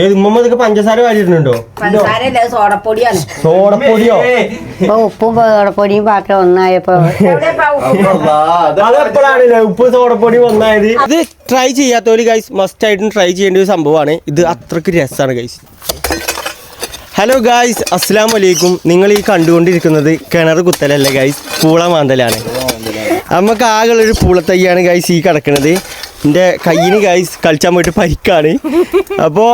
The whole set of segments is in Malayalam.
ഏത് ഉമ്മമ്മക്ക് പഞ്ചസാര വാരിയിട്ടുണ്ടോ? സോഡപ്പൊടിയോ? ഉപ്പും സോഡപ്പൊടിയും പാത്രം ഒന്നായപ്പോ അതെപ്പോഴാണല്ലേ ഉപ്പ് സോഡപ്പൊടി ഒന്നായത്? ഇത് ട്രൈ ചെയ്യാത്തവര് ഗൈസ് മസ്റ്റ് ആയിട്ടും ട്രൈ ചെയ്യേണ്ട ഒരു സംഭവമാണ്. ഇത് അത്രക്ക് രസമാണ് ഗൈസ്. ഹലോ ഗായ്സ്, അസ്സലാമു അലൈക്കും. നിങ്ങൾ ഈ കണ്ടുകൊണ്ടിരിക്കുന്നത് കിണർ കുത്തലല്ല ഗൈസ്, പൂള മാന്തലാണ്. നമുക്ക് ആകെയുള്ളൊരു പൂളത്തയ്യാണ് ഗൈസ് ഈ കിടക്കുന്നത്. എൻ്റെ കയ്യിന് ഗൈസ് കളിച്ചാൻ പോയിട്ട് പരിക്കാണ്. അപ്പോൾ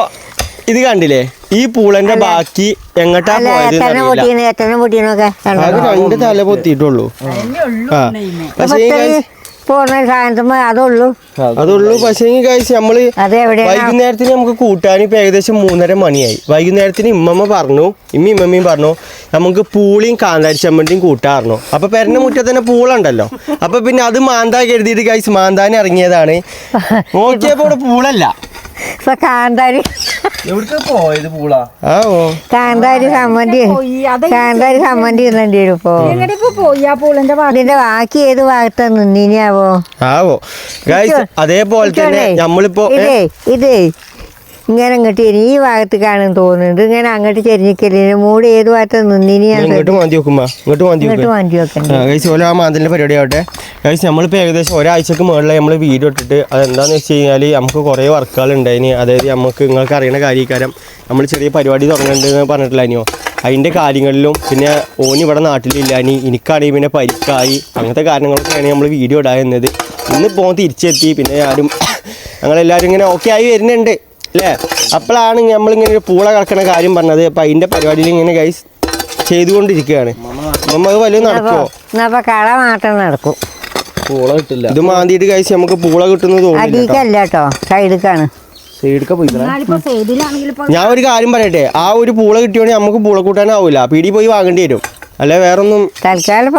ഇത് കണ്ടില്ലേ, ഈ പൂളന്റെ ബാക്കി എങ്ങോട്ടാ പോയത്? അത് 2 തല പൊത്തിയിട്ടുള്ളൂ. അതുള്ളൂ. പക്ഷേ ഗൈസ് നമ്മള് വൈകുന്നേരത്തിന് നമുക്ക് കൂട്ടാൻ ഇപ്പൊ ഏകദേശം 3:30 മണിയായി. വൈകുന്നേരത്തിന് ഇമ്മമ്മ പറഞ്ഞു, ഇമ്മയും പറഞ്ഞു നമുക്ക് പൂളിയും കാന്താരി ചമ്മന്തിയും കൂട്ടാറുന്നു. അപ്പൊ പെരന്റെ മുറ്റത്ത് തന്നെ പൂളുണ്ടല്ലോ. അപ്പൊ പിന്നെ അത് മാന്താ കരുതിയിട്ട് ഗൈസ് മാന്താൻ ഇറങ്ങിയതാണ്. നോക്കിയപ്പോ ഇവിടെ പൂളല്ല, കാന്താരി പോയത് പൂള. കാന്താരി സമ്മന്തി ഇടേണ്ടി വരും. ഇതിന്റെ ബാക്കി ഏത് ഭാഗത്താ നിന്നിനാവോ? അതേപോലെ തന്നെ നമ്മളിപ്പോ ഇതേ ഇങ്ങനെ അങ്ങോട്ട് ഈ ഭാഗത്ത് കാണും തോന്നുന്നുണ്ട്. ഇങ്ങനെ അങ്ങോട്ട് ചെരിഞ്ഞിക്കലിന് മൂട് ഏത് ഭാഗത്ത് നിന്നിനി ഇങ്ങോട്ട് മാന്തി വെക്കുമ്പോ ആ മാന്തലിന്റെ പരിപാടി ആവട്ടെ ഗൈസ്. നമ്മളിപ്പോൾ ഏകദേശം ഒരാഴ്ചക്ക് മുകളിലായി നമ്മൾ വീഡിയോ ഇട്ടിട്ട്. അതെന്താണെന്ന് വെച്ച് കഴിഞ്ഞാൽ നമുക്ക് കുറേ വർക്കുകൾ ഉണ്ടായിന്. അതായത് നമുക്ക് നിങ്ങൾക്ക് അറിയുന്ന കാര്യക്കാരം നമ്മൾ ചെറിയ പരിപാടി തുടങ്ങേണ്ടതെന്ന് പറഞ്ഞിട്ടില്ലാനിയോ, അതിൻ്റെ കാര്യങ്ങളിലും പിന്നെ ഓന് ഇവിടെ നാട്ടിലില്ല, എനിക്കാണെങ്കിൽ പിന്നെ പരിക്കായി, അങ്ങനത്തെ കാരണങ്ങളൊക്കെയാണ് നമ്മൾ വീഡിയോ ഇടാവുന്നത്. ഇന്നിപ്പോൾ തിരിച്ചെത്തി. പിന്നെ ഞങ്ങളെല്ലാവരും ഇങ്ങനെ ഓക്കെ ആയി വരുന്നുണ്ട് അല്ലേ. അപ്പോഴാണ് നമ്മളിങ്ങനെ ഒരു പൂള കിടക്കണ കാര്യം പറഞ്ഞത്. അപ്പം അതിൻ്റെ പരിപാടിയിൽ ഇങ്ങനെ ഗൈസ് ചെയ്തുകൊണ്ടിരിക്കുകയാണ്. നമുക്ക് വലിയ നടക്കുമോ? നടക്കും. പൂള കിട്ടില്ല. ഇത് മാന്തിയിട്ട് ഗൈസ് നമുക്ക് പൂള കിട്ടുന്നത് ഞാൻ ഒരു കാര്യം പറയട്ടെ, ആ ഒരു പൂള കിട്ടിയോണെങ്കിൽ നമുക്ക് പൂള കൂട്ടാനാവൂല, പീടി പോയി വാങ്ങേണ്ടി വരും. അല്ലെ വേറൊന്നും തൽക്കാലം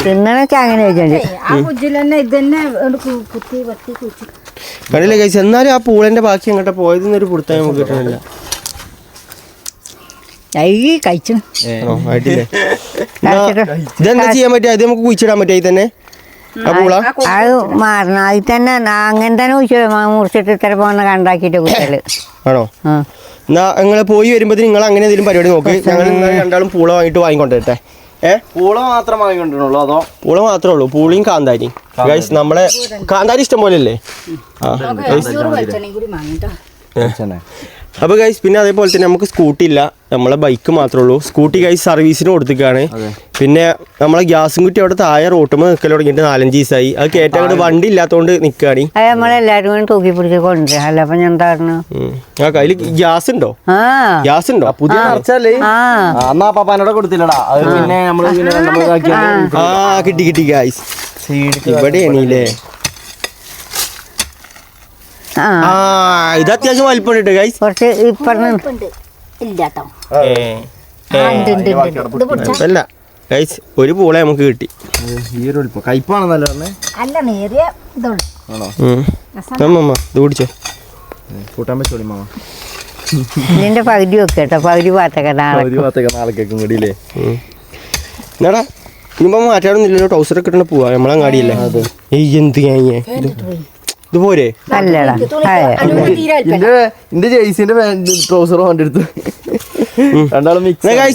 തിന്നണൊക്കെ അങ്ങനെ കണ്ടില്ലേ ഗൈസ്. എന്നാലും ആ പൂളന്റെ ബാക്കി എങ്ങോട്ടാ പോയതെന്നൊരു പുറത്തായി നമുക്ക് കിട്ടണില്ല. ഇതെന്താ ചെയ്യാൻ പറ്റുക? അത് നമുക്ക് കുഴിച്ചിടാൻ പറ്റുക തന്നെ അത് മാറണം. അതിൽ തന്നെ അങ്ങനെ തന്നെ മുറിച്ചിട്ട് ഇത്ര പോകുന്ന കണ്ടാക്കിട്ട് കുട്ടികള് ആണോ? എന്നാ നിങ്ങള് പോയി വരുമ്പോ നിങ്ങൾ അങ്ങനെ എന്തെങ്കിലും പരിപാടി നോക്ക്. ഞങ്ങൾ രണ്ടാളും പൂള വാങ്ങിക്കൊണ്ടിട്ടെ. പൂള മാത്രം വാങ്ങിക്കൊണ്ടിരുന്നുള്ളൂ അതോ? പൂള മാത്രമേ ഉള്ളൂ, പൂളിയും കാന്താരി ഗൈസ്. നമ്മളെ കാന്താരി ഇഷ്ടം പോലെ അല്ലേ? അപ്പോൾ ഗൈസ് പിന്നെ അതേപോലെ തന്നെ നമുക്ക് സ്കൂട്ടി ഇല്ല, നമ്മളെ ബൈക്ക് മാത്രമേ ഉള്ളൂ. സ്കൂട്ടി ഗൈസ് സർവീസിന് കൊടുത്തിക്കാണ്. പിന്നെ നമ്മളെ ഗ്യാസും കുറ്റി അവിടെ താഴെ റോട്ടുമ്പോൾ നിൽക്കൽ തുടങ്ങിയിട്ട് 4-5 ദിവസമായി. അത് കയറ്റാൻ വണ്ടി ഇല്ലാത്തതുകൊണ്ട് നിൽക്കുകയാണ്. നമ്മളെല്ലാരും തൂക്കി പിടിച്ച് കൊണ്ടുവരാം. അല്ല അപ്പൊ ഞാൻ എന്താ പറഞ്ഞു, ആ കയ്യിൽ ഗ്യാസ് ഉണ്ടോ? ഗ്യാസ് ഉണ്ടോ? പുതിയ നിറച്ചല്ലേ? എന്നാ പാപ്പാനോട് കൊടുത്തില്ലടാ. അത് പിന്നെ നമ്മള് കിട്ടി ഗൈസ്. ഇവിടെയാണല്ലേ? ഇത് അത്യാവശ്യം വലിപ്പമുണ്ട് ഗൈസ്. കുറച്ച് അല്ല ഗൈസ്, ഒരു പൂള നമുക്ക് കിട്ടി. കയ്പാണെന്നല്ലേ പറഞ്ഞേ? ഇത് കുടിച്ചോ, കൂട്ടാൻ പറ്റോളി മാമ. ഇതിന്റെ പകുതി വെക്കട്ടോ, പകുതി ഭാഗത്തൊക്കെ നാളെ കേൾക്കും കൂടിയില്ലേ? എന്നാടാ ഇനിയിപ്പോ മാറ്റാനൊന്നുമില്ലല്ലോ, ട്രൗസറൊക്കെ ഇട്ടു പോവാ. നമ്മളങ്ങാടിയല്ലേ? എന്ത് ഇത് പോരെ? എന്റെ ജെയ്സിന്റെ ട്രൗസർ വണ്ടി എടുത്തു.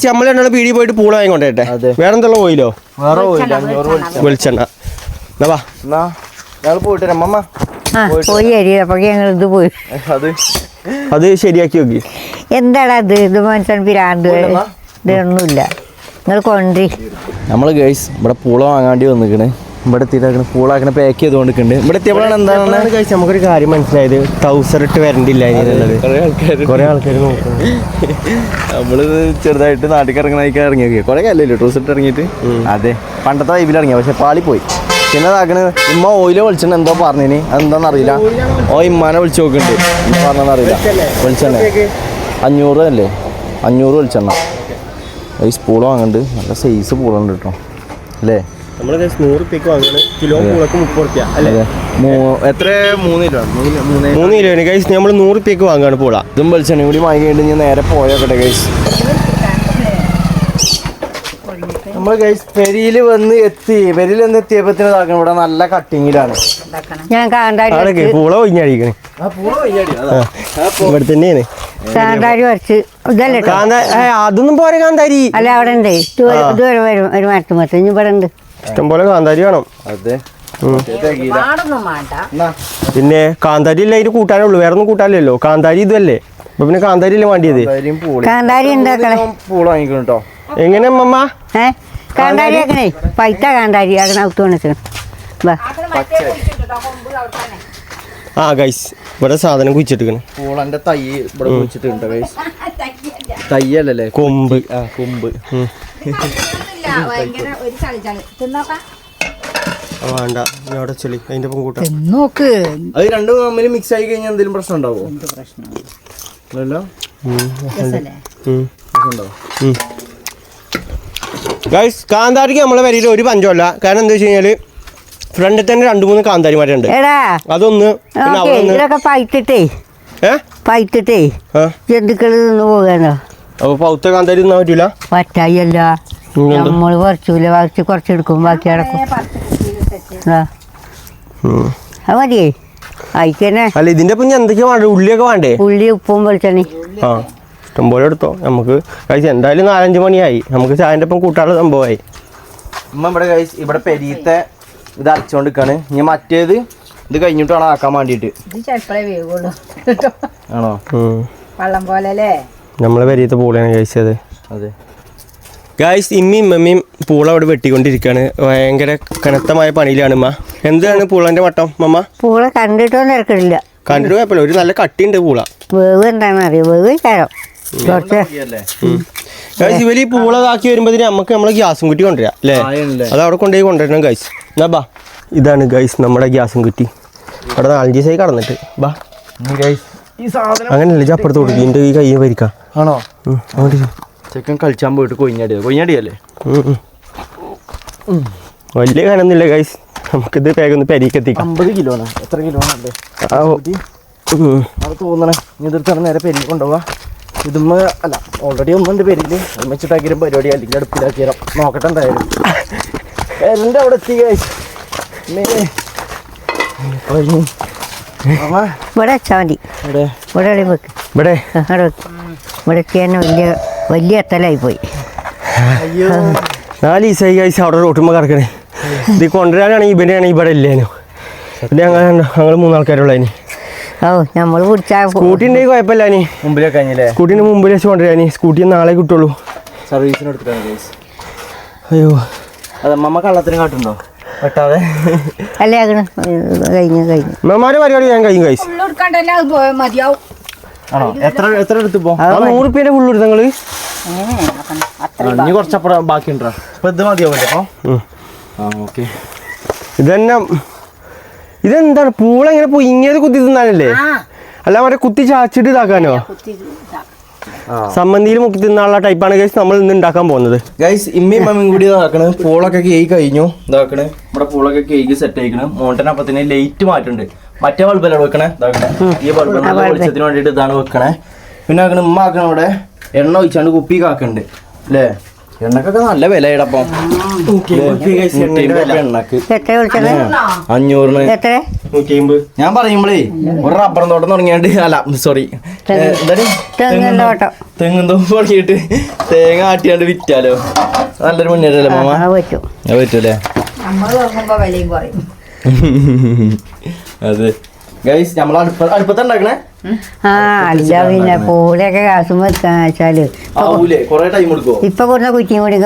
നമ്മൾ രണ്ടാളും പീടി പോയിട്ട് പൂള വാങ്ങിക്കൊണ്ടേ. വേറെ എന്തെല്ലാം പോയില്ലോ? വേറെ വെളിച്ചെണ്ണ. ഞങ്ങൾ പോയിട്ട് അമ്മമ്മ പോയി ഞങ്ങൾ ഇത് പോയി അത് ശരിയാക്കി നോക്കി. എന്താടാ ഇത് മനസ്സിൽ പിരാന്ത് ഇതൊന്നുമില്ല. നിങ്ങൾ കൊണ്ടി നമ്മള് ഗൈസ് ഇവിടെ പൂള വാങ്ങാണ്ടി വന്നിക്കണ്. ഇവിടെ എത്തിയിട്ടാക്കണ പൂളാക്കണ പാക്ക് ചെയ്തുകൊണ്ടിരിക്കുന്നുണ്ട്. ഇവിടെ എത്തിയപ്പോഴാണ് എന്താണ് കഴിച്ച് നമുക്കൊരു കാര്യം മനസ്സിലായത്, ട്രൗസർ ഇട്ട് വരണ്ടില്ല എന്നുള്ളത്. കുറെ ആൾക്കാർ നോക്കുന്നത്. നമ്മള് ചെറുതായിട്ട് നാട്ടിൽ ഇറങ്ങണ ഇറങ്ങിയൊക്കെ കുറെ കാലല്ലേ ട്രൗസർ ഇട്ട് ഇറങ്ങിയിട്ട്. അതെ, പണ്ടത്തെ വൈബിൽ ഇറങ്ങിയ പക്ഷെ പാളി പോയി. പിന്നെ അതാക്കണ് ഇമ്മ ഓയില് വിളിച്ചിട്ട് എന്തോ പറഞ്ഞിന്, അതെന്താന്ന് അറിയില്ല. ഇമ്മാനെ വിളിച്ചു നോക്കുന്നുണ്ട്, എന്താ പറഞ്ഞറിയില്ല. വിളിച്ചെണ്ണ 500 അല്ലേ, 500 വിളിച്ചെണ്ണ. ഈ പൂള വാങ്ങുന്നുണ്ട്, നല്ല സൈസ് പൂളുണ്ട് കേട്ടോ അല്ലേ? നമ്മൾ 100 രൂപയ്ക്ക് വാങ്ങുന്നത്, കിലോ പൂളക്ക് 30 രൂപ അല്ലേ? എത്ര 3 കിലോ? 3 കിലോന് ഗൈസ് നമ്മൾ 100 രൂപയ്ക്ക് വാങ്ങാണ് പൂള. ഇതും വെളിച്ചെണ്ണ കൂടി വാങ്ങി കഴിഞ്ഞ് ഞാൻ നേരെ പോയോക്കട്ടെ ഗൈസ്. നമ്മൾ ഗൈസ് പെരിയിൽ വന്ന് എത്തിയപ്പോഴത്തേന് ഇവിടെ നല്ല കട്ടിങ്ങിലാണ്. ഞാൻ കാന്താരി അവിടേക്ക് പൂള ഒഴിഞ്ഞടിക്കണേ ഇവിടെ തന്നെയാണ് കാന്താരി കുറച്ച് ഇതല്ലേ ട്ടോ. അതൊന്നും പോരെ കാന്താരി അല്ല അവിടെ ഉണ്ട് ഇതുവരെ വരും ഒരു മരത്തുമത്ത് ഇനി ഇവിടെ ഉണ്ട് ഇഷ്ടംപോലെ കാന്താരി വേണം. അതെ പിന്നെ കാന്താരി ഇല്ല അതിന് കൂട്ടാനുള്ളൂ, വേറെ ഒന്നും കൂട്ടാനില്ലല്ലോ. കാന്താരി ഇതല്ലേ, അപ്പൊ പിന്നെ കാന്താരി അല്ലേ വേണ്ടിയത്. കാന്താരി ഉണ്ടാക്കളെ പൂള വാങ്ങിക്കണം കേട്ടോ. എങ്ങനെ അമ്മമ്മ കാന്താരി ആക്കണേ പൈത്ത കാന്താരി ആക്കണ ഔത്ത് വന്നിട്ട് വാ. ആ ഗൈസ് ഇവിടെ സാധനം കുഴിച്ചിട്ടിക്കണ്. പൂളന്റെ തൈ ഇവിടെ കുഴിച്ചിട്ടുണ്ട് ഗൈസ്. തയ്യല്ലേ കൊമ്പ്. ആ കൊമ്പ് വേണ്ട അവിടെ ചെളി അതിന്റെ ഒപ്പം കൂട്ടാം. നോക്ക് അത് രണ്ടും തമ്മിൽ മിക്സ് ആയി കഴിഞ്ഞാൽ എന്തെങ്കിലും പ്രശ്നം ഉണ്ടാവോ? ഇല്ലല്ലോ. ഗൈസ് കാന്താരിക്ക് നമ്മളെ വരിയിൽ ഒരു പഞ്ചമല്ല. കാരണം എന്താ വെച്ച് കഴിഞ്ഞാല് ഫ്രണ്ടിൽ തന്നെ 2-3 കാന്താരിമാരുണ്ട്. എടാ അതൊന്ന് പിന്നെ അവിടെ ഒന്ന് ഇതൊക്കെ പൈത്തിട്ടേ ജന്തുക്കള് നിന്ന് പോകാനോ. അപ്പൊ പൗത്ത കാന്താരി തിന്നാൻ പറ്റൂല. പറ്റായല്ല നമ്മള് പറിച്ചൂല, പറിച്ച് കുറച്ചെടുക്കും ബാക്കി അടക്കും. അത് മതിയേ അയക്കന്നെ. അല്ല ഇതിന്റെ പിന്നെ എന്തൊക്കെയാ വേണ്ടേ? ഉള്ളിയൊക്കെ വേണ്ടേ? ഉള്ളി ഉപ്പും വെളിച്ചെണ്ണി ആ ഇഷ്ടംപോലെ എടുത്തോ. നമുക്ക് കഴിച്ച് എന്തായാലും 4-5 മണിയായി. നമുക്ക് ചായന്റെ ഒപ്പം കൂട്ടാനുള്ള സംഭവമായി. ഉമ്മ ഇവിടെ ഗൈസ് ഇവിടെ പെരീത്തെ ഇത് അരച്ചോണ്ടിരിക്കാണ്. ഇനി മറ്റേത് ഇത് കഴിഞ്ഞിട്ട് വേണം ആക്കാൻ വേണ്ടിട്ട്. ആണോ? വെള്ളം പോലെ നമ്മളെ പെരീത്തെ പൂളയാണ് കഴിച്ചത്. അതെ ഗായ്സ് ഇമ്മയും ഇമ്മയും പൂള അവിടെ വെട്ടിക്കൊണ്ടിരിക്കുകയാണ്. ഭയങ്കര കനത്തമായ പണിയിലാണ് ഉമ്മ. എന്താണ് പൂളന്റെ മട്ടം മമ്മ? പൂള കണ്ടിട്ടൊന്നും ഇറക്കില്ല. കണ്ടിട്ട് കുഴപ്പമില്ല, ഒരു നല്ല കട്ടിയുണ്ട് പൂള. വേവ് എന്താണെന്ന് അറിയാം, വേവ് തരാം കുറച്ച്. ഗൈസ് ഇവര് ഈ പൂള ഇതാക്കി വരുമ്പോഴത്തേന് നമുക്ക് നമ്മളെ ഗ്യാസും കുറ്റി കൊണ്ടുവരാം അല്ലേ? അത് അവിടെ കൊണ്ടുപോയി കൊണ്ടുവരണം ഗൈസ്. എന്നാ ബാ, ഇതാണ് ഗൈസ് നമ്മുടെ ഗ്യാസും കുറ്റി. അവിടെ 4 ദിവസമായി കടന്നിട്ട് ബാ. അങ്ങനെയല്ലേ അപ്പുറത്ത് കൊടുക്കും. ഇതിൻ്റെ ഈ കൈ ഭരിക്കാം. ആണോ? അങ്ങോട്ട് ചെക്കൻ കളിച്ചാൻ പോയിട്ട് കൊയിഞ്ഞടിയല്ലേ? വലിയ കനൊന്നുമില്ല ഗൈസ്. നമുക്കിത് വേഗം പെരീക്ക് എത്തിക്കാം. 50 കിലോണ്. എത്ര കിലോണല്ലേ അത് തോന്നണേ. ഇനി ഇതെടുത്താണ് നേരെ പെരി കൊണ്ടുപോവാ. ഇതുമ്മ അല്ല ഓൾറെഡി ഒന്നുണ്ട് പെരിയിൽ. ഒരുമിച്ചിട്ടാക്കിയാലും പരിപാടി അല്ലെങ്കിൽ അടുപ്പിലാക്കിയാലും നോക്കട്ടെ. എന്തായാലും എൻ്റെ അവിടെ എത്തി ഗൈസ്. ഇവിടെ വെച്ചാൽ മതി. ഇവിടെ വെക്ക്. ഇവിടെ അവിടെ വെക്ക്. ഇവിടെ എത്തിയാൽ വലിയ എത്തലായി പോയി. 4 ദിവസമായി ഗൈസ് അവിടെ റോട്ടുമ്പോൾ കിടക്കണേ. ഇത് കൊണ്ടുവരാനാണെങ്കിൽ ഇവനെയാണെങ്കിൽ ഇവിടെ ഇല്ലേനു. പിന്നെ ഞങ്ങൾ 3 ആൾക്കാരുള്ളതിന്. ഓ നമ്മൾ പിടിച്ചാൽ സ്കൂട്ടി ഉണ്ടെങ്കിൽ കുഴപ്പമില്ല. ഇനി മുമ്പിലൊക്കെ കഴിഞ്ഞില്ലേ? സ്കൂട്ടീൻ്റെ മുമ്പിൽ വെച്ച് കൊണ്ടുവരാനി. സ്കൂട്ടി നാളെ കിട്ടുള്ളൂ. സർവീസിന് എടുത്തിട്ടാണ് ഗൈസ്. അയ്യോ അത് അമ്മമ്മ കള്ളത്തിന് കാട്ടുണ്ടോ? വെട്ടാതെ അല്ലേ ആകണം. കഴിഞ്ഞു മെമ്മാരെ പരിപാടി ഞാൻ കഴിയും ഗൈസ്. ആണോ? എത്ര എടുത്ത് പോ? 100 റുപ്യേൻ്റെ ഫുള്ള് എടുത്ത് നിങ്ങൾ. ഇനി കുറച്ചപ്പുറം ബാക്കി ഉണ്ടോ? ഇപ്പൊ ഇത് മതിയാവില്ലേ? അപ്പോൾ ആ ഓക്കെ. ഇതെന്താണ് പൂള ഇങ്ങനെ പൊയിങ്ങിയത് കുത്തി തിന്നാനല്ലേ? അല്ല മറ്റേ കുത്തി ചാച്ചിട്ട് ഇതാക്കാനോ? സമ്മന്തിയിൽ മുക്കി തിന്നാനുള്ള ടൈപ്പാണ് ഗൈസ് നമ്മൾ ഇന്ന് ഉണ്ടാക്കാൻ പോകുന്നത്. ഗൈസ് ഇമ്മയും മമ്മിയും കൂടി ഇതാക്കണ്. പൂളൊക്കെ കേക്ക് കഴിഞ്ഞു. ഇതാക്കണ് ഇവിടെ പൂളൊക്കെ കേക്ക് സെറ്റ് ആയിക്കണ്. മോണ്ടനപ്പത്തിന് ലൈറ്റ് മാറ്റുണ്ട്. മറ്റേ ബൾബല്ലേ വെക്കണേ? ഇതാക്കണേ ഈ ബൾബ് വെളിച്ചത്തിന് വേണ്ടിയിട്ട് ഇതാണ് വെക്കണേ. പിന്നെ ആക്കണ ഉമ്മ ആക്കണ ഇവിടെ എണ്ണ ഒഴിച്ചാണ്ട് കുപ്പി കാക്കുന്നുണ്ട് അല്ലേ? എണ്ണക്കൊക്കെ നല്ല വില ഇടപ്പം. എണ്ണക്ക് 500. ഞാൻ പറയുമ്പോഴേ ഒരു റബ്ബർ തോട്ടം തുടങ്ങിയാണ്ട് അല്ല സോറി തെങ്ങും തോപ്പ് തുടങ്ങിയിട്ട് തേങ്ങ ആട്ടിയാണ്ട് വിറ്റാലോ? നല്ലൊരു മുന്നേറ്റല്ലേ മാമ? അത് പറ്റൂലേ? അതെ ഗൈസ് നമ്മൾ അടുപ്പത്ത് ഉണ്ടാക്കണേ. അല്ല പിന്നെ പൂളയൊക്കെ കാശും വെക്കാന്ന് വെച്ചാല് കൊറേ ടൈം എടുക്കുമോ? ഇപ്പൊ കുറഞ്ഞ കുറ്റിയും കൂടി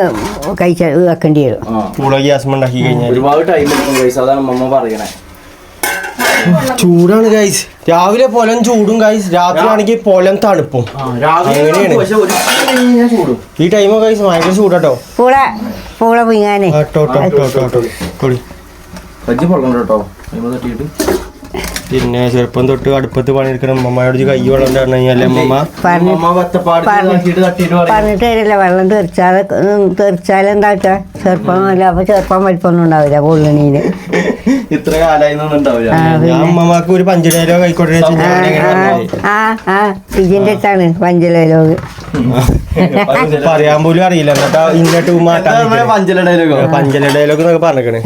കഴിച്ച വെക്കേണ്ടി വരും. പൂള ഗ്യാസ് ഉണ്ടാക്കി കഴിഞ്ഞാൽ ഒരുപാട് ടൈം എടുക്കും ഗൈസ്. അതാണ് അമ്മ പറയണേ. ചൂടാണ് ഗൈസ്. രാവിലെ പൊലം ചൂടും ഗൈസ്, രാത്രി ആണെങ്കിൽ പൊലം തണുപ്പും. അങ്ങനെയാണ് ഈ ടൈം ഗൈസ്. ഭയങ്കര ചൂടാട്ടോ. പൂള പുയ്യാനേ കജ്ജി പൊള്ളണ്ട കേട്ടോ. തട്ടിയിട്ട് പിന്നെ ചെറുപ്പം തൊട്ട് അടുപ്പത്ത് പണിയെടുക്കണം. അമ്മയോട് കൈ വെള്ളം പറഞ്ഞു കഴിഞ്ഞാൽ അമ്മ പറഞ്ഞിട്ട് തരില്ല. വെള്ളം തെറിച്ചാലെന്താ ചെറുപ്പം അല്ല. അപ്പൊ ചെറുപ്പം വലിപ്പൊന്നും ഉണ്ടാവില്ല പൊള്ളണീന്. ഇത്ര കാലായിന്നൊന്നും ഉണ്ടാവില്ല. ഞാൻ അമ്മമാർക്ക് ഒരു പഞ്ചഡയലോഗ് ആയിക്കോട്ടെ ഇതിന്റെ അടുത്താണ് പഞ്ചലോക് പറയാൻ പോലും അറിയില്ല എന്നിട്ടാ ഇങ്ങോട്ട് പഞ്ചല ഡയലോഗോ പഞ്ചല ഡയലോഗ് എന്നൊക്കെ പറഞ്ഞേക്കണേ.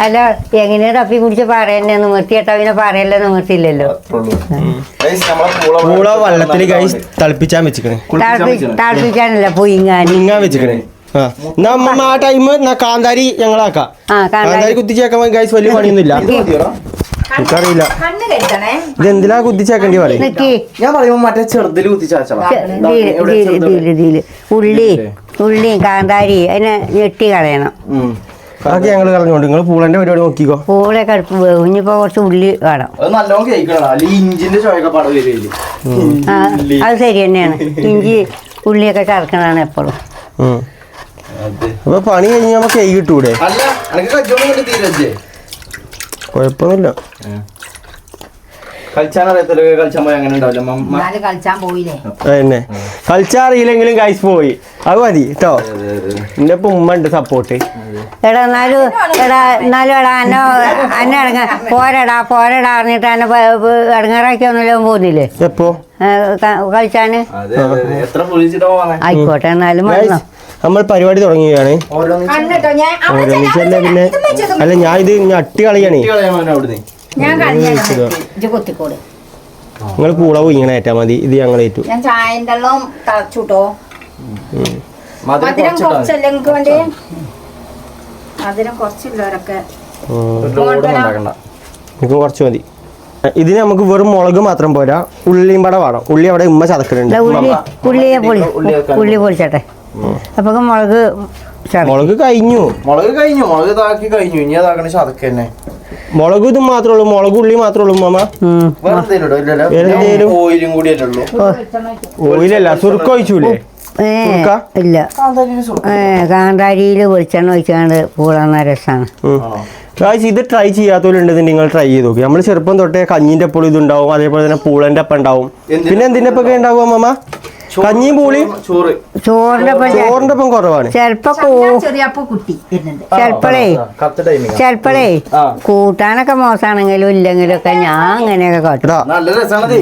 അല്ല എങ്ങനെയാ തപ്പി കുടിച്ച് പറയുന്നേ നിവർത്തിയിട്ടാ പിന്നെ പറയല്ലോ നിവർത്തിയില്ലല്ലോ. പൂള വെള്ളത്തിൽ ഗൈസ് തിളപ്പിച്ചാൻ വെച്ചിക്കണേ. താഴ്പ്പിക്കാനല്ല പൊയിങ്ങാൻ വെച്ചിക്കണേ. നമ്മ ആ ടൈം കാന്താരി ഞങ്ങളാക്കാം. കാന്താരി കുത്തിച്ചേക്കാൻ ഗൈസ് വലിയ പണിയൊന്നുമില്ല. എനിക്കറിയില്ല ഇതെന്തിനാ കുത്തിച്ചേക്കേണ്ടി പറയും. ഞാൻ പറയുമ്പോ മറ്റേ ചെറുതിൽ കുത്തിച്ചാച്ചളാ ഉള്ളിയും കാന്താരി അതിനെ ഞെട്ടി കളയണം. അതൊക്കെ ഞങ്ങൾ കളഞ്ഞോണ്ട് നിങ്ങൾ പൂളന്റെ പരിപാടി നോക്കിക്കോ. പൂളെ കടുപ്പ് വേവും. ഇനിയിപ്പോ കുറച്ച് ഉള്ളി വേണം. അത് ശരി തന്നെയാണ്. ഇഞ്ചി ഉള്ളിയൊക്കെ ചേർക്കണതാണ് എപ്പോഴും. അപ്പൊ പണി കഴിഞ്ഞ് നമുക്ക് കൈ കിട്ടൂടെ? കൊഴപ്പൊന്നുമില്ല. തന്നെ കളിച്ചാറിയില്ലെങ്കിലും കൈസ് പോയി. അത് മതി കേട്ടോ. എന്റെ ഇപ്പൊ ഉമ്മ ഉണ്ട് സപ്പോർട്ട്. എടാ എന്നാലും അന്നെ പോരടാ പറഞ്ഞിട്ട് എന്നെ ഇടങ്ങാറാക്കിയൊന്നുമില്ല പോകുന്നില്ലേ എപ്പോ കളിച്ചാന്? ആയിക്കോട്ടെ എന്നാലും നമ്മൾ പരിപാടി തുടങ്ങുകയാണ്. പിന്നെ അല്ല ഞാൻ ഇത് അട്ടി കളിയാണേ. നിങ്ങൾ പൂള ഇങ്ങനെ ഏറ്റാ മതി. ഇത് ഞങ്ങൾ ഏറ്റു. കുറച്ച് മതി. ഇതിന് നമുക്ക് വെറും മുളക് മാത്രം പോരാ, ഉള്ളിയും പട വേണം. ഉള്ളി അവിടെ ഉമ്മ ചതക്കുന്നുണ്ട്. ഉള്ളി പൊളിച്ചട്ടെ. അപ്പൊ മുളക് കഴിഞ്ഞു. മുളക് ഇതാക്കി കഴിഞ്ഞു. ഇനി അതാക്കണ ചതക്ക് തന്നെ. മുളക് ഇത് മാത്രമേ ഉള്ളൂ. മുളക് ഉള്ളി മാത്രമേ ഉള്ളൂ മാമ. ഓയിലും കൂടി അല്ലേ? ഓയിലല്ല, സുറുക്ക ഒഴിച്ചൂലേ? ഇല്ല, കാന്താരിയിൽ വെളിച്ചെണ്ണ ഒഴിച്ചാണ്ട് പൂളന്ന രസമാണ്. ഇത് ട്രൈ ചെയ്യാത്തവരുണ്ട്, നിങ്ങൾ ട്രൈ ചെയ്ത് നോക്കി. നമ്മൾ ചെറുപ്പം തൊട്ടേ കഞ്ഞിന്റെ ഒപ്പം ഇതുണ്ടാവും, അതേപോലെ തന്നെ പൂളന്റെ ഒപ്പം ഉണ്ടാവും. പിന്നെ എന്തിന്റെ ഒപ്പം ഉണ്ടാവും മാമ? കഞ്ഞിയും പൂളിയും ചോറിന്റെ ഒപ്പം കുറവാണ്. ചെലപ്പോഴേ കൂട്ടാനൊക്കെ മോശമാണെങ്കിലും ഇല്ലെങ്കിലും ഒക്കെ ഞാൻ അങ്ങനെയൊക്കെ കാട്ടും. സമ്മതി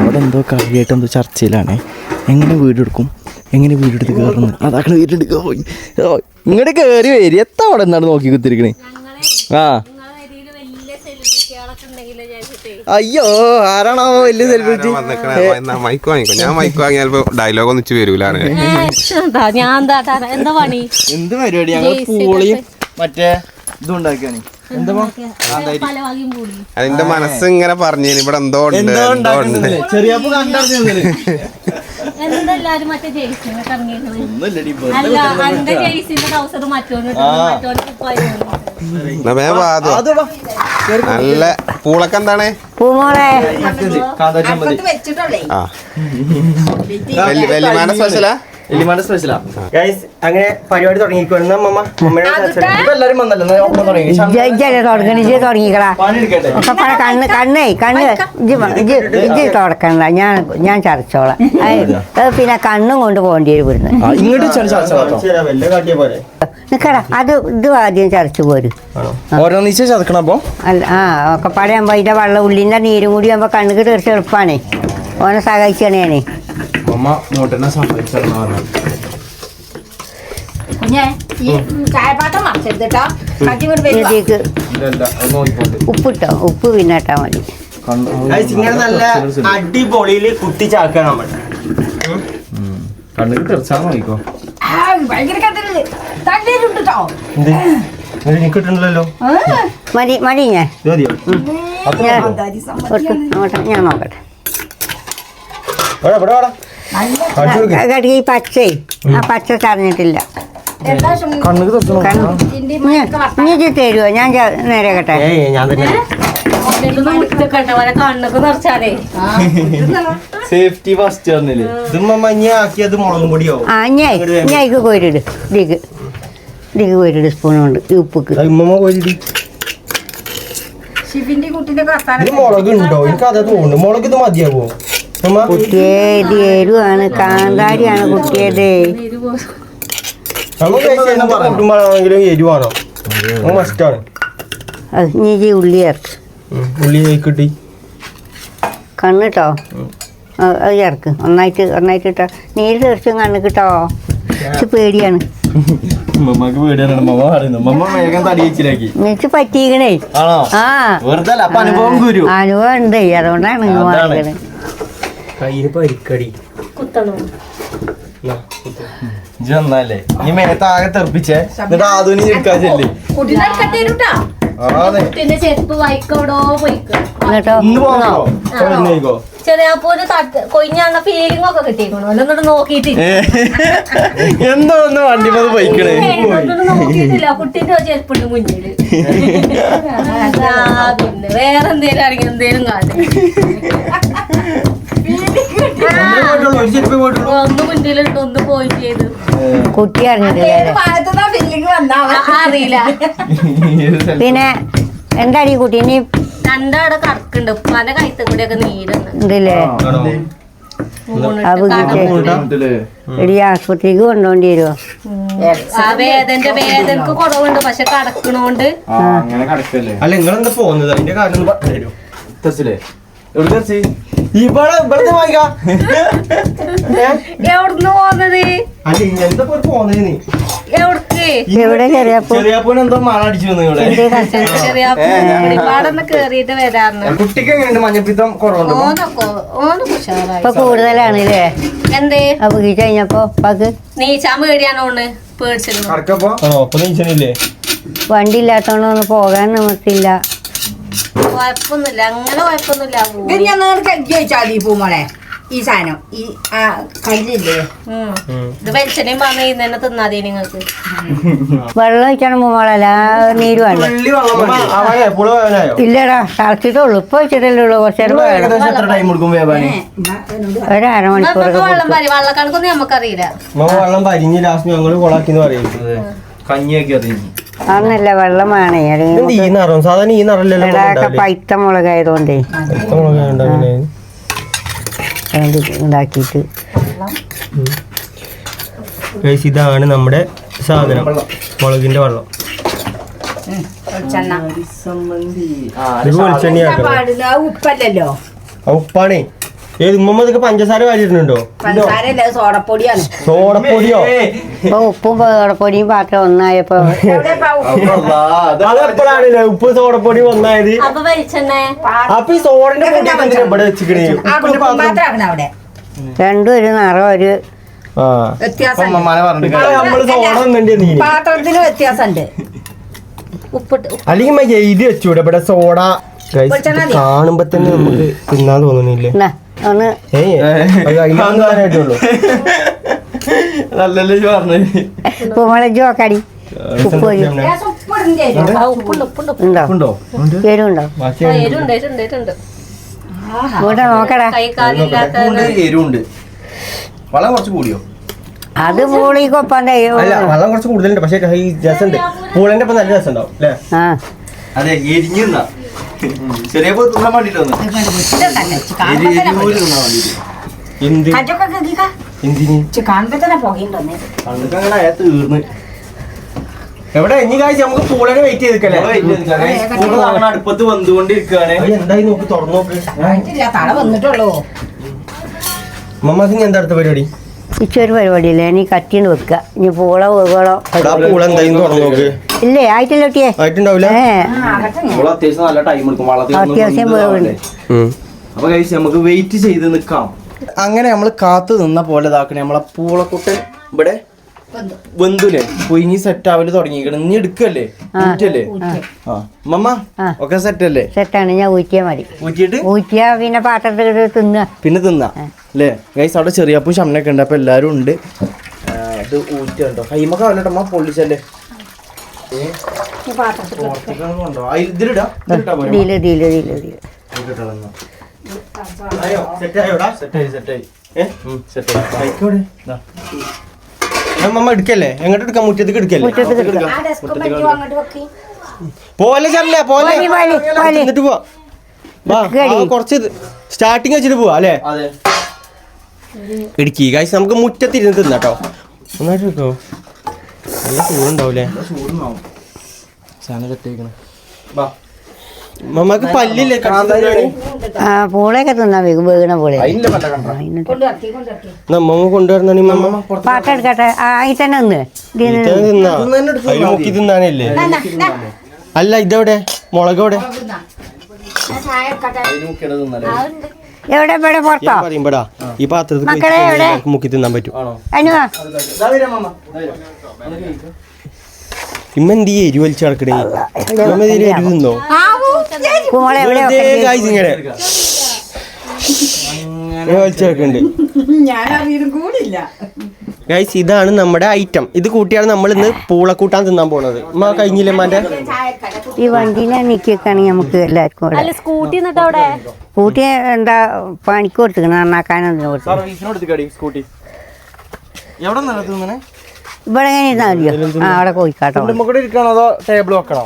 അവിടെ എന്തോ കാര്യമായിട്ട് എന്തോ ചർച്ചയിലാണ്. എങ്ങനെ വീടെടുക്കും, എങ്ങനെ വീടെടുത്ത് കയറുന്നു, അതാക്കണ വീടെടുക്കാൻ പോയി. ഇങ്ങോട്ട് കയറി വരി. എത്താ അവിടെ എന്താണ് നോക്കി കുത്തിരിക്കണേ? ആ അയ്യോ, ആരാണോ വലിയ സെലിബ്രിറ്റി? മൈക്ക് വാങ്ങിക്കോ. ഞാൻ മൈക്ക് വാങ്ങിയാൽ ഡയലോഗ് ഒന്നിച്ച് വരൂലാണ്. എന്ത് പരിപാടി? ഞങ്ങൾ പൂളിയും മറ്റേ ഇതും ഉണ്ടാക്കിയാണ്. അതിന്റെ മനസ്സ് ഇങ്ങനെ പറഞ്ഞു ഇവിടെ എന്തോ ഉണ്ട്. ചെറിയപ്പോ കണ്ടറിഞ്ഞത് നല്ല പൂളൊക്കെ എന്താണ്? വെല്ലിമാന സ്പെഷ്യലാ? അങ്ങനെ പരിപാടി തുടങ്ങിക്കോളാം. തുടങ്ങിക്കളാ കണ്ണ് തുടക്കണ്ട. ഞാൻ ചതച്ചോളാം. പിന്നെ കണ്ണും കൊണ്ട് പോകേണ്ടി വരും നിക്കടാ. അത് ഇത് ആദ്യം ചതച്ചു പോരും. അല്ല ഒക്കെ പടയാകുമ്പോ അതിന്റെ വെള്ളം ഉള്ളിന്റെ നീരും കൂടി ആകുമ്പോ കണ്ണുക്ക് തീർച്ച എളുപ്പമാണേ. ഓനെ സഹായിച്ചാണ് ഞാനേ. ഉപ്പിട്ടോ, ഉപ്പ് പിന്നെ ഇട്ടാ മതി. ഇങ്ങനെ നല്ല അടിപൊളിയില് കുത്തിച്ചാക്കണം നമ്മൾ. കണ്ണിൽ തെറിച്ചാൽ നോക്കിക്കോ. കിട്ടുന്നില്ലല്ലോ. മതി മതി. ഞാൻ നോക്കട്ടെ. ഈ പച്ച ആ പച്ച ചറിഞ്ഞിട്ടില്ല. നീ തരുമോ? ഞാൻ നേരെ കേട്ടെ. സേഫ്റ്റി ഫസ്റ്റ് ആക്കിയത് മുളകും പൊടിയാവും. ആ ഞായിക്ക് കോരിട്. ഇതിക്ക് കോരിട് സ്പൂൺ കൊണ്ട് ഈ ഉപ്പുക്ക്. ഇത് മുളക് ഉണ്ടോ? എനിക്ക് അതേ തോന്നുന്നു. മുളക് ഇത് മതിയാവോ അമ്മ? കുട്ടിയെ ഇത് എരുവാണ്, കാന്താരിയാണ് കുട്ടിയത്. നമുക്ക് കൂട്ടുമ്പോഴാണെങ്കിലും എരിവാണോ? മസ്റ്റാണ്. അത് നീ ഉള്ളി ചേർക്ക്, ഉള്ളി കിട്ടി കണ്ണിട്ടോ. അത് ചേർക്ക് ഒന്നായിട്ട് ഇട്ടോ. നീര് തീർച്ചും കണ്ണ് കിട്ടോ. ഇത് പേടിയാണ്. മമ്മക്ക് പേടിയാണ്. മമ്മ പറയുന്നു മമ്മ വേഗം തടിയിച്ചിലാക്കി. എനിക്ക് പറ്റിക്കണേ. ആണോ? ആ വെറുതെ അല്ല, അപ്പൊ അനുഭവം ഗുരു. അനുഭവം ഉണ്ട്, അതുകൊണ്ടാണ് വാങ്ങിക്കണേ. കയ്യില് പരിക്കടി ഇന്നല്ലേ നീ മേത്ത് ആകെ തെറിപ്പിച്ചേ. എന്നിട്ട് ആധുനിക എടുക്കാച്ചല്ലേ. ചെരുപ്പ് വൈക്കോടോ പോയിക്കോ. കേട്ടോ ഇന്ന് പോകണോ? ചെറിയാപ്പൊരു കൊയിഞ്ഞാണ ഫീലിംഗ് ഒക്കെ കിട്ടിയേക്കണോ? അല്ലൊന്നും നോക്കിയിട്ട് എന്തോ ഒന്ന് വണ്ടി പോയി പോയിക്കണേ. നോക്കിയിട്ടില്ല. കുട്ടീന്റെ ചെരുപ്പുണ്ട് മുന്നില്. പിന്നെ വേറെ എന്തേലും ആണെങ്കിൽ എന്തേലും കാര്യം ഒന്ന് മുന്നിലിട്ട് ഒന്ന് പോയി ചെയ്തു. കുട്ടി അറിഞ്ഞിട്ടില്ലേ? അറിയില്ല. പിന്നെ എന്താടി കുട്ടി നീ രണ്ടാടെ കറക്കുണ്ട്. ഉപ്പാന്റെ കൈത്ത കൂടിയൊക്കെ നീരുന്നു. ഉണ്ടല്ലേ? എടി ആശുപത്രിക്ക് കൊണ്ടോണ്ടി വരുമോ? വേദനക്ക് കുറവുണ്ട്, പക്ഷെ കടക്കണോണ്ട്. അങ്ങനെ കടക്കല്ലേ. അല്ല നിങ്ങളെന്താ പോകുന്നത്? അതിന്റെ കാര്യം ഒന്ന് പറഞ്ഞു തരൂ. എവിടെ ഇവിടെ വായിക്കാ. എവിടുന്ന് പോകുന്നത്? അല്ല എന്താ പോകുന്നത് നീ? എവിടക്ക്? എവിടെ ചെറിയപ്പോ ചെറിയപ്പോനെ എന്തോ മഴ അടിച്ചു വന്നു ഇവിടെ. ചെറിയാടെ കേറിയിട്ട് വരാറുണ്ട്. കുട്ടിക്ക് എങ്ങനെയുണ്ട്? മഞ്ഞപ്പിത്തം കുറവുണ്ട്. ഓനൊക്കെ ഉഷാറായി. ഇപ്പൊ കൂടുതലാണ് അല്ലേ? എന്തേ അപ്പൊ ഈ കഴിഞ്ഞപ്പോ പക്ക് നീച്ചാൻ പേടിയാണോണ്ട് പേടിച്ചിരുന്നു. കടക്കപ്പോ ഒപ്പം നീച്ചണില്ലേ? വണ്ടി ഇല്ലാത്തോണ്ടൊന്നും പോകാൻ നിവർത്തില്ല. കുഴപ്പമൊന്നുമില്ല, അങ്ങനെ കുഴപ്പമൊന്നുമില്ല. പൂമോളെ ഈ സാധനം ഈ കല്ലില്ലേ ഇത് വെളിച്ചെണ്ണയും പറഞ്ഞ തന്നെ തിന്നാതെ നിങ്ങൾക്ക്. വെള്ളം ഒഴിക്കണം മോളല്ല, നീര് വേണ്ട. ഇല്ലടാ തളച്ചിട്ടുള്ളൂ. ഇപ്പൊ വെച്ചിട്ടല്ലേ ഉള്ളൂ. കുറച്ചേരം ഏകദേശം എത്ര ടൈം കൊടുക്കും വേവാന്? ഒരമണിക്കൂർ. വെള്ളക്കണക്കൊന്നും നമുക്കറിയില്ല. വെള്ളം പരിഞ്ഞ് ലാസ്റ്റ് ഞങ്ങള് കൊളാക്കിന്ന് പറയുന്നത്. കഞ്ഞിയൊക്കെ അറിയുന്നു. അന്നല്ല വെള്ളമാണേ. ഈ നിറം സാധാരണ ഈ നിറമല്ലല്ലോ. പൈത്ത മുളകായതുകൊണ്ടേ ഉണ്ടാക്കിയിട്ട്. ഇതാണ് നമ്മുടെ സാധനം, മുളകിന്റെ വെള്ളം. ഇത് വെളിച്ചെണ്ണയാക്കണം. ഉപ്പല്ലല്ലോ, ഉപ്പാണേ. ഏത് ഉമ്മ ഇതൊക്കെ പഞ്ചസാര വാരിയിട്ടുണ്ടോ? പഞ്ചസാരല്ല, സോഡപ്പൊടിയാണ്. സോഡപ്പൊടിയോ? ഇപ്പൊ ഉപ്പും സോഡപ്പൊടിയും പാത്രം ഒന്നായപ്പോ അതെപ്പോഴാണല്ലേ ഉപ്പ് സോഡപ്പൊടി ഒന്നായത്? അപ്പൊ വെളിച്ചെണ്ണ അപ്പൊ ഈ സോഡന്റെ പൊടി ഇവിടെ വെച്ചിക്കണേ. അവിടെ രണ്ടും ഒരു നിറം ഒരു വ്യത്യാസം. നമ്മള് സോഡ ഒന്നുണ്ട് നീ പാത്രത്തിന് വ്യത്യാസമുണ്ട്. ഉപ്പിട്ട് അല്ലെങ്കിൽ എഴുതി വെച്ചൂടെ ഇവിടെ സോഡ. കാണുമ്പോ തന്നെ നമുക്ക് തിന്നാൻ തോന്നണില്ലേ? ഒന്ന് അതിനായിട്ടുള്ളൂ. നല്ലല്ലേ പറഞ്ഞു. ഉപ്പുമുളക് ചോക്കടി. ഉപ്പ് ഉണ്ടോ? എരുണ്ടോ? എരുണ്ട്. ഇവിടെ നോക്കടാ. കൈ കാലില്ലാത്ത എരിവുണ്ട്. വളം കുറച്ച് കൂടിയോ? അത് പൂളിക്കൊപ്പം അല്ല വെള്ളം കുറച്ച് കൂടുതലുണ്ട്, പക്ഷെ രസമുണ്ട്. പൂളന്റെ ഒപ്പം നല്ല രസം ഉണ്ടാവും അല്ലേ? ആ അതെ, എരിഞ്ഞു ചെറിയ തിന്നാൻ വേണ്ടിട്ട് വന്നു. എന്ത് എന്തിന് കാണുമ്പോ തന്നെ പുകയുണ്ടോന്നേ. പണ്ടൊക്കെ അങ്ങനെ ആയാ തീർന്ന്. എവിടെ ഇനി കാഴ്ച നമുക്ക് പൂളനെ വെയിറ്റ് ചെയ്തിക്കല്ലേ? അടുപ്പത്ത് വന്നുകൊണ്ടിരിക്കുകയാണ്. എന്തായി നോക്ക്, തുറന്നു നോക്ക്. തള വന്നിട്ടുള്ളൂ. മമ്മക്ക് ഇനി എന്താ അടുത്ത പരിപാടി? ഇച്ചൊരു പരിപാടിയില്ല. ഇനി കട്ടിന്ന് വെക്കുക. ഇനി പൂള വേകളോ പൂള എന്തായി തുറന്നു നോക്ക്. ഇല്ലേ? ആയിട്ടില്ല ഒട്ടിയേ. ആയിട്ടുണ്ടാവില്ല. അത്യാവശ്യം നല്ല ടൈം എടുക്കും. അത്യാവശ്യം വേവുണ്ട്. അപ്പൊ കഴിച്ച് നമുക്ക് വെയിറ്റ് ചെയ്ത് നിക്കാം. അങ്ങനെ നമ്മൾ കാത്തു നിന്ന പോലെ ഇതാക്കണേ. നമ്മളെ പൂളക്കുട്ടൻ ഇവിടെ വെന്തുല്ലേ, പൊയിഞ്ഞി സെറ്റ് ആവല് തുടങ്ങിക്കണം. ഇനി എടുക്കല്ലേ? ഊറ്റല്ലേ? ആ മമ്മ ഒക്കെ സെറ്റ് അല്ലേ? സെറ്റാണ്. ഞാൻ ഊറ്റിയാൽ മതി. ഊറ്റിയിട്ട് ഊറ്റിയാ പിന്നെ പാത്രത്തിൽ തിന്നുക. പിന്നെ തിന്നാ അല്ലേ ഗൈസ്? അവിടെ ചെറിയപ്പൂ ഷമ്മനൊക്കെ ഉണ്ട്. അപ്പൊ എല്ലാരും ഉണ്ട്. ഇത് ഊറ്റുണ്ടോ? കൈമൊക്കെ ആവല്ലോട്ടോ അമ്മ, പൊള്ളിച്ചല്ലേ. മമ്മ എടുക്കല്ലേ? എങ്ങോട്ട് എടുക്കാം? മുറ്റത്തേക്ക് എടുക്കല്ലേ? ആ ഡെസ്കും പറ്റുമോ? അങ്ങോട്ട് വെക്കി. പോലെ ചമ്മ പോലെ വലി, വലി, വലി. എന്നിട്ട് പോവാ വാ ഗഡി. കുറച്ച് സ്റ്റാർട്ടിങ് വെച്ചിട്ട് പോവാ അല്ലേ അതെ ഇടുക്കി ഗൈസ് നമുക്ക് മുറ്റത്തിരുന്ന് തിന്നാട്ടോ ഒന്നായിട്ട് എടുക്കോ നല്ല ചൂടുണ്ടാവൂലേ സാധനം കെട്ടിയിരിക്കണം മമ്മക്ക് പല്ലില്ലേ ആ പൂളയൊക്കെ തിന്നാ വീണ പൂള അതിൻ്റെ പറ്റ കണ്ട നമ്മ കൊണ്ടുവരണ മമ്മ പാട്ട് എടുക്കട്ടെ ഈ തന്നെ ഒന്ന് തിന്നാ അതിൽ മുക്കി തിന്നാനല്ലേ അല്ല ഇതെവിടെ മുളക് എവിടെ എവിടെ ഇവിടെ പുറത്തോ ഞാൻ പറയുമ്പോടാ ഈ പാത്രത്തിൽ മക്കളെ എവിടെ? നമുക്ക് മുക്കി തിന്നാൻ പറ്റും അനുവാ ഇമ്മ എന്ത് ഈ എരി വലിച്ചു കിടക്കണേ ഇമ്മ ഇതിൽ എരി തിന്നോ പൂള എവിടെ വെറുതെ guys ഇങ്ങനെ വലിച്ചു കിടക്കുന്നുണ്ട് ഗൈസ് ഇതാണ് നമ്മുടെ ഐറ്റം ഇത് കൂട്ടിയാണ് നമ്മൾ ഇന്ന് പൂളക്കൂട്ടാൻ തിന്നാൻ പോണത് ഉമ്മ കഴിഞ്ഞില്ലേ അമ്മാന്റെ ഈ വണ്ടിയിലെ നിൽക്കുകയാണെങ്കിൽ നമുക്ക് എല്ലാവർക്കും ഇവിടെ അല്ല സ്കൂട്ടി എന്നിട്ട് അവിടെ കൂട്ടി എന്താ പണിക്ക് കൊടുത്തിക്കണം നന്നാക്കാനൊന്നും കൊടുത്തു സർവീസിനോട് സ്കൂട്ടി എവിടെ നടത്തുന്നേ ഇവിടെ എങ്ങനെ ഇരുന്നാൽ മതിയോ ആ അവിടെ പോയിക്കാട്ടോ കൂടെ ഇരിക്കണോ അതോ ടേബിൾ വെക്കണോ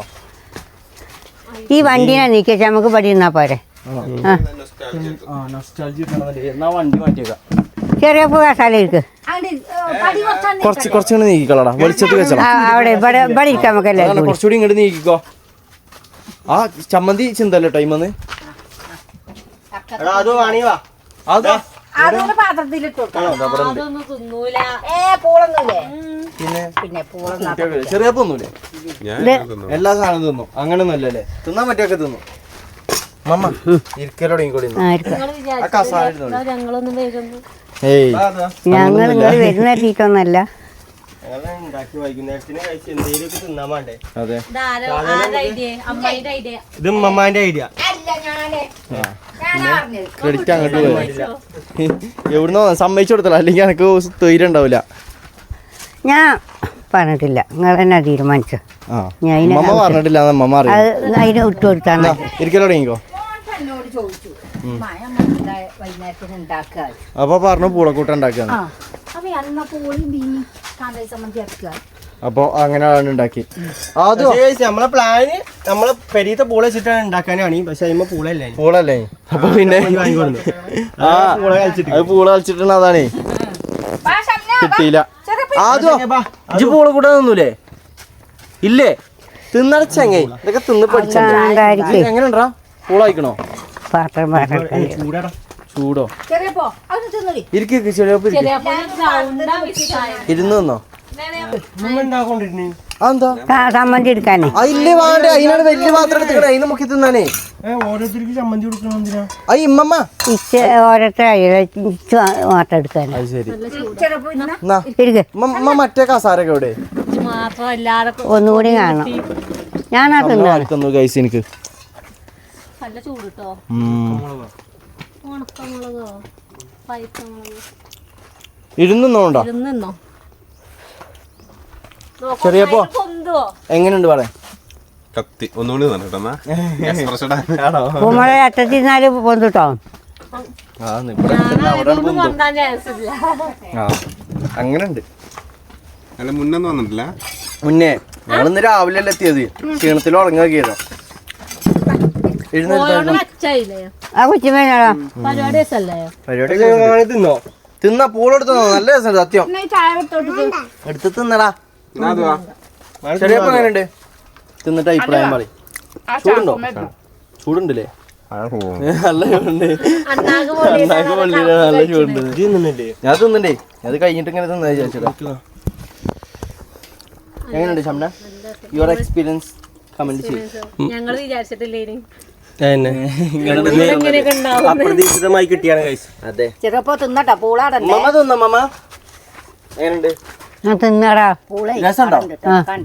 ഈ വണ്ടീനെ നീക്കിയാൽ നമുക്ക് പടി ഇരുന്നാ പോരെ ആ എന്നാ വണ്ടി മാറ്റിയേക്കാം ചെറിയ പൂ കസാല ഇരിക്ക് കുറച്ചുകൂടി നീക്കിക്കളടാ വെളിച്ചത്ത് വെച്ചോളാം അവിടെ ഇവിടെ ഇവിടെ ഇരിക്കാം നമുക്ക് എല്ലാവരും കൂടി കുറച്ചുകൂടി ഇങ്ങോട്ട് നീക്കിക്കോ ആ ചമ്മന്തി ചിന്തല്ലോ ടൈമെന്ന് അത് വാണി വാ അതാ അതൊന്ന് പാത്രത്തിലിട്ടു അതൊന്നും തിന്നൂല പിന്നെ പൂള ചെറിയ ഒന്നുമില്ലേ ഞാൻ തിന്നു. എല്ലാ സാധനവും തിന്നു അങ്ങനൊന്നും അല്ലല്ലേ തിന്നാൻ പറ്റിയൊക്കെ തിന്നു മമ്മ ഇരിക്കലോടെ ആ ഇരിക്കാം നിങ്ങള് ആ കസാര ഇരുന്നോളി. ഞങ്ങളൊന്നും വരുന്നു ഏയ് ഞങ്ങൾ നിങ്ങൾ വരുന്ന തീറ്റൊന്നല്ല ഉണ്ടാക്കി വൈകുന്നേരത്തിന് കഴിച്ച് എന്തെങ്കിലും തിന്നാൻ വേണ്ടേ അതെ ഐഡിയ അമ്മയുടെ ഐഡിയ ഇത് ഉമ്മമാന്റെ ഐഡിയ ക്രെഡിറ്റ് അങ്ങോട്ട് പോയി എവിടുന്നോ സമ്മതിച്ചു കൊടുത്തല്ലോ അല്ലെങ്കിൽ എനിക്ക് തൊയിരം ഉണ്ടാവില്ല ഞാൻ പറഞ്ഞിട്ടില്ല നിങ്ങൾ തന്നെ തീരുമാനിച്ചു ആ ഞാൻ അതിനെ മമ്മ പറഞ്ഞിട്ടില്ല മമ്മ അറിയാം അത് അതിനെ ഇട്ട് കൊടുത്താണ് ഇരിക്കലോടെ ഇരിക്കോ എന്നോട് ചോദിച്ചു വൈകുന്നേരത്തിന് ഉണ്ടാക്കുക അപ്പൊ പറഞ്ഞു പൂളക്കൂട്ടം ഉണ്ടാക്കാന്ന് അപ്പൊ അന്ന പൂളും ബീനി കാന്താരി സമ്മതി ഇറക്കുക അപ്പൊ അങ്ങനെ ആണ് ഉണ്ടാക്കി അതോ നമ്മളെ പ്ലാന് നമ്മളെ പെരീത്തെ പൂള വെച്ചിട്ടാണ് ഉണ്ടാക്കാനാണ് പക്ഷെ അതിമ്മ പൂളല്ലേ പൂളല്ലേ അപ്പൊ പിന്നെ ആ അത് പൂള കളിച്ചിട്ടുണ്ട് അതാണേ കിട്ടിയില്ല അതോ ഇജ്ജ് പൂള കൂടെ നിന്നൂലേ ഇല്ലേ തിന്നടച്ചെങ്ങ ഇതൊക്കെ തിന്ന് പഠിച്ചേ എങ്ങനെണ്ടാ പൂള കഴിക്കണോ പാത്രം പാത്രം ചൂടോ ചെറിയപ്പോ അത് തിന്നടി ഇരിക്കും ചെറിയപ്പോ ഇരുന്ന് നിന്നോ അതെന്താ സമ്മതി എടുക്കാനേ അതില്ലേ വേണ്ടേ അതിനാണ് വലിയ പാത്രം എടുത്തിക്കണേ അതിന് മുക്കി തിന്നാനേ ഓരോരുത്തർക്ക് ചമ്മന്തി കൊടുക്കണം എന്തിനാ ആ ഇമ്മമ്മ ഇച്ച് ഓരോരുത്തർ മാത്രം എടുക്കാനേ അത് ശരി ചെറിയപ്പോ ഇന്ന എന്നാ ഇരിക്ക് മമ്മ മറ്റേ കസാരൊക്കെ എവിടെ മാത്രമല്ലാതെ ഒന്നുകൂടി കാണാം ഞാനാ തിന്നാണ് കഴിച്ച് എനിക്ക് നല്ല ചൂട് കേട്ടോ ഉണക്കമുളകോ പൈസമുളകോ ഇരുന്നോണ്ടോ ഇരുന്നോ ചെറിയപ്പോ പൊന്തുവോ എങ്ങനെയുണ്ട് പറയാ കത്തി ഒന്നുകൂടി തന്നിട്ടെന്നാ എക്സ്പ്രസ് ഇടാൻ പൂമഴ അറ്റത്തിരുന്നാല് പൊന്തിട്ടോ ഇതൊന്നും പൊന്താൻ ചാൻസ് ഇല്ല അങ്ങനെ ഉണ്ട് അല്ല മുന്നൊന്നും വന്നിട്ടില്ല മുന്നേ ഞങ്ങളിന്ന് രാവിലെ അല്ലേ എത്തിയത് ക്ഷീണത്തിൽ ഉറങ്ങിയതോ പോയോണ്ട് മെച്ചായില്ലേ ആ കൊച്ചുമേനാടാ പരിപാടി ദിവസല്ലേ പരിപാടി തിന്നോ തിന്നാ പൂളെടുത്തോ നല്ല രസം സത്യം ഈ ചായ എടുത്തോട്ട് എടുത്ത് തിന്നടാ എന്നാ അതുവാ ചെറിയ എങ്ങനെയുണ്ട് തിന്നിട്ട് അഭിപ്രായം പറയും ചൂടുണ്ടോ ചൂടുണ്ടല്ലേ നല്ല ചൂടുണ്ട് അണ്ണാക്ക് അണ്ണാക്ക് പൊള്ളിയില്ല, നല്ല ചൂടുണ്ട് തിന്നില്ലേ ഞാൻ തിന്നണ്ടേ അത് കഴിഞ്ഞിട്ട് ഇങ്ങനെ തിന്നാ വിചാരിച്ചതാ എങ്ങനെയുണ്ട് ഷംന യുവർ എക്സ്പീരിയൻസ് കമന്റ് ചെയ്യും ഞങ്ങള് വിചാരിച്ചിട്ടില്ലേ ഇങ്ങനെയൊക്കെ അപ്രതീക്ഷിതമായി കിട്ടിയാണ് കഴിച്ചു അതെ ചെറിയപ്പോ തിന്നട്ടോ പൂളാടല്ലേ മമ്മ തിന്നോ മമ്മ എങ്ങനെയുണ്ട് ഞാൻ തിന്നടാ രസമുണ്ടോ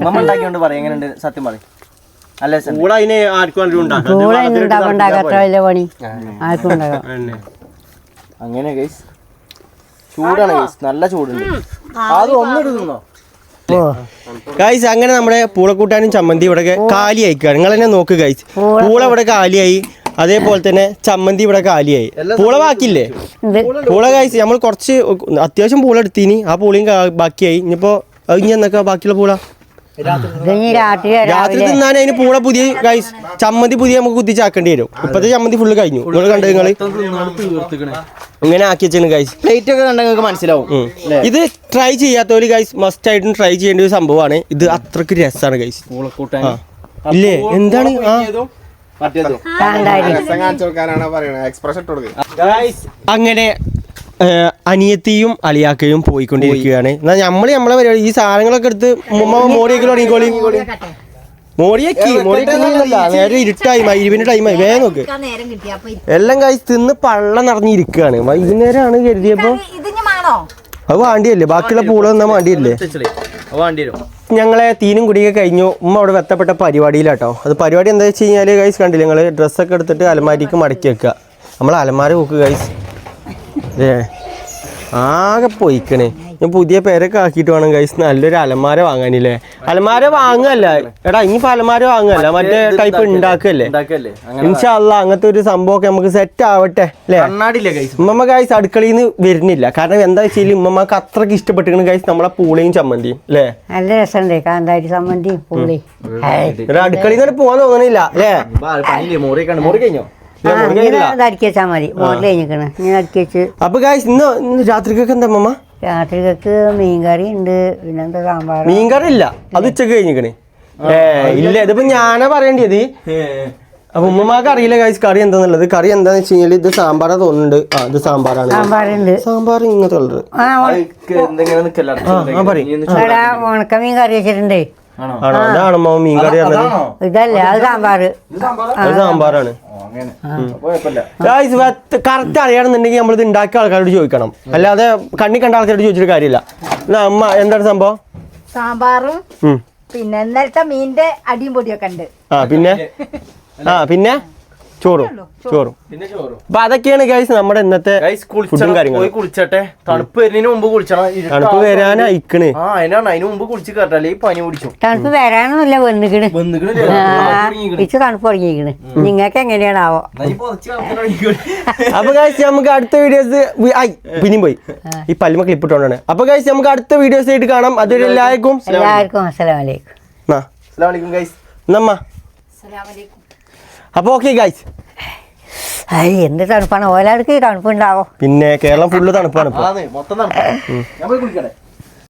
മമ്മ ഉണ്ടാക്കിയോണ്ട് പറയും എങ്ങനെയുണ്ട് സത്യം പറയും നല്ല രസം പൂള അതിന് ആർക്കും വേണ്ടി ഉണ്ടാക്കാം പൂള ഉണ്ടാക്കാത്ത വലിയ പണി ആർക്കും ഉണ്ടാകാം അങ്ങനെ ഗൈസ് ചൂടാണ് ഗൈസ് നല്ല ചൂടുണ്ട് അത് ഒന്നിടുന്നോ ഓ ഗൈസ് അങ്ങനെ നമ്മുടെ പൂളക്കൂട്ടാനും ചമ്മന്തി ഇവിടെ കാലി അയക്കുകയാണ് നിങ്ങൾ തന്നെ നോക്ക് ഗൈസ് പൂള ഇവിടെ കാലിയായി അതേപോലെ തന്നെ ചമ്മന്തി ഇവിടെ കാലിയായി പൂള ബാക്കിയില്ലേ ഇത് പൂള ഗൈസ് നമ്മൾ കുറച്ച് അത്യാവശ്യം പൂള എടുത്തീനി ആ പൂളിയും ബാക്കിയായി ഇനിയിപ്പോ ഇനി എന്നൊക്കെ ബാക്കിയുള്ള പൂള ഇത് ഇനി രാത്രി രാത്രി രാവിലെ തിന്നാൻ അതിന് പൂള പുതിയ ഗൈസ് ചമ്മന്തി പുതിയ നമുക്ക് കുത്തിച്ചാക്കേണ്ടി വരും. ഇപ്പത്തെ ചമ്മന്തി ഫുള്ള് കഴിഞ്ഞു. നിങ്ങൾ കണ്ടത് നിങ്ങൾ ഇങ്ങനെ ആക്കി വെച്ചാണ് ഗൈസ്. പ്ലേറ്റ് ഒക്കെ കണ്ടാൽ നിങ്ങൾക്ക് മനസ്സിലാവും. ഇത് ട്രൈ ചെയ്യാത്തവര് ഗൈസ് മസ്റ്റ് ആയിട്ടും ട്രൈ ചെയ്യേണ്ട ഒരു സംഭവമാണ്. ഇത് അത്രക്ക് രസമാണ് ഗൈസ്. ഇല്ലേ എന്താണ് കാന്താരി എക്സ്പ്രഷൻ ഇട്ട് കൊടുക്കുക. അങ്ങനെ അനിയത്തിയും അളിയാക്കയും പോയിക്കൊണ്ടിരിക്കുകയാണ്. എന്നാൽ നമ്മളെ പരിപാടി ഈ സാധനങ്ങളൊക്കെ എടുത്ത് മോടിയൊക്കെ തുടങ്ങിക്കോളി. മോടിയാക്കി നേരെ ഇരുട്ടായി ഇരുവിന്റെ ടൈമായി വേഗം നോക്ക്. നേരം കിട്ടി അപ്പൊ എല്ലാം കഴിച്ച് തിന്ന് പള്ള നിറഞ്ഞിരിക്കുകയാണ്. വൈകുന്നേരമാണ് കരുതിയപ്പോ ഇതിഞ്ഞാണോ അത് വാണ്ടിയല്ലേ, ബാക്കിയുള്ള പൂള തന്നാ വാണ്ടിയല്ലേ. ഞങ്ങളെ തീനും കുടിയൊക്കെ കഴിഞ്ഞു. ഉമ്മ അവിടെ വെത്തപ്പെട്ട പരിപാടിയിലാട്ടോ. അത് പരിപാടി എന്താ വെച്ച് കഴിഞ്ഞാൽ ഗൈസ് കണ്ടില്ല നിങ്ങൾ, ഡ്രസ്സൊക്കെ എടുത്തിട്ട് അലമാരിക്ക് മടക്കി വെക്കുക. നമ്മൾ അലമാര നോക്ക് ഗൈസ്. ആകെ പോയിക്കണേ. ഞാൻ പുതിയ പേരൊക്കെ ആക്കിയിട്ട് വേണം ഗൈസ് നല്ലൊരു അലമാര വാങ്ങാനില്ലേ. അലമാര വാങ്ങല്ല എടാ, ഇനിയിപ്പോൾ അലമാര വാങ്ങല്ല, മറ്റേ ടൈപ്പ് ഉണ്ടാക്കല്ലേ. ഇൻഷാ അല്ലാഹ് അങ്ങനത്തെ ഒരു സംഭവമൊക്കെ നമുക്ക് സെറ്റ് ആവട്ടെ അല്ലേ. ഉമ്മമ്മ ഗൈസ് അടുക്കളയിൽ നിന്ന് വരുന്നില്ല. കാരണം എന്താ വെച്ചാൽ ഉമ്മമ്മക്ക് അത്രക്ക് ഇഷ്ടപ്പെട്ടിരിക്കണം ഗൈസ് നമ്മളെ പൂളയും ചമ്മന്തിയും അല്ലേ. നല്ല രസമുണ്ട് കാന്താരി ചമ്മന്തി പുളി. അടുക്കളയിൽ നിന്ന് പോവാൻ തോന്നണില്ല അല്ലേ. മോറി കഴിഞ്ഞോ? അടുക്കി വെച്ചാൽ മതി. മോറിൽ കഴിഞ്ഞിക്കണ് ഇങ്ങനെ അടുക്കി വെച്ച്. അപ്പൊ ഗൈസ് ഇന്ന് രാത്രിക്കൊക്കെ എന്താ അമ്മമ്മ? രാത്രികൾക്ക് മീൻകറി ഉണ്ട്, പിന്നെന്താ സാമ്പാർ. മീൻകറി ഇല്ല, അത് ഉച്ചക്ക് കഴിഞ്ഞിക്കണേ. ഇല്ല ഇതിപ്പോ ഞാനാ പറയേണ്ടത്. അപ്പൊ ഉമ്മമാക്ക് അറിയില്ല ഗൈസ് കറി എന്താന്നുള്ളത്. കറി എന്താന്ന് വെച്ച് കഴിഞ്ഞാൽ ഇത് സാമ്പാറാ തോന്നുന്നുണ്ട്. ഇത് സാമ്പാറാണ്. സാമ്പാറുണ്ട്. സാമ്പാർ ഇങ്ങനത്തെ ഉള്ളത്. ഉണക്കമീൻ കറി വെച്ചിട്ടുണ്ട്. ആണോ? അതാണോ മീൻ കറി പറഞ്ഞത്? ഇതല്ല, അത് സാമ്പാറ്. അത് സാമ്പാറാണ്. കറക്റ്റ് അറിയണമെന്നുണ്ടെങ്കിൽ നമ്മളിത് ഉണ്ടാക്കിയ ആൾക്കാരോട് ചോദിക്കണം, അല്ലാതെ കണ്ണി കണ്ട ആൾക്കാരോട് ചോദിച്ചിട്ട് കാര്യമില്ല. അമ്മ എന്താണ് സംഭവം? സാമ്പാറും പിന്നെ ഇന്നലത്തെ മീനിന്റെ അടിയും പൊടിയൊക്കെ ഉണ്ട്. പിന്നെ ചോറും. അപ്പൊ അതൊക്കെയാണ് ഗൈസ് നമ്മുടെ ഇന്നത്തെ ഫുഡും കാര്യങ്ങളും. കുളിച്ചട്ടെ, തണുപ്പ് വരുന്നതിന് മുമ്പ് കുളിച്ചണം. തണുപ്പ് വരാനയക്കണ്. അതിന് മുമ്പ് കുളിച്ച് കേട്ടല്ലേ ഈ പനി പിടിച്ചു. തണുപ്പ് വരാനൊന്നുമില്ല, വന്നിക്കണ്. ഇച്ച് തണുപ്പ് തുടങ്ങിയിരിക്കണ്. നിങ്ങൾക്ക് എങ്ങനെയാണാവോ? അപ്പൊ ഗൈസ് നമുക്ക് അടുത്ത വീഡിയോസ് പിന്നെയും പോയി ഈ പല്ലുമ ക്ലിപ്പ് ഇട്ടോണ്ടാണ്. അപ്പൊ ഗൈസ് നമുക്ക് അടുത്ത വീഡിയോസ് ആയിട്ട് കാണാം. അതൊരു എല്ലാവർക്കും അസ്സലാമലൈക്കും ഗൈസ്. നമ്മ അപ്പൊ ഓക്കെ ഗൈസ്. എന്ത് തണുപ്പാണ് ഓലാർക്ക് തണുപ്പുണ്ടാവോ? പിന്നെ കേരളം ഫുള്ള് തണുപ്പാണ് ഇപ്പൊ. മൊത്തം തണുപ്പാണ്. ഞാൻ പോയി കുളിക്കട്ടെ.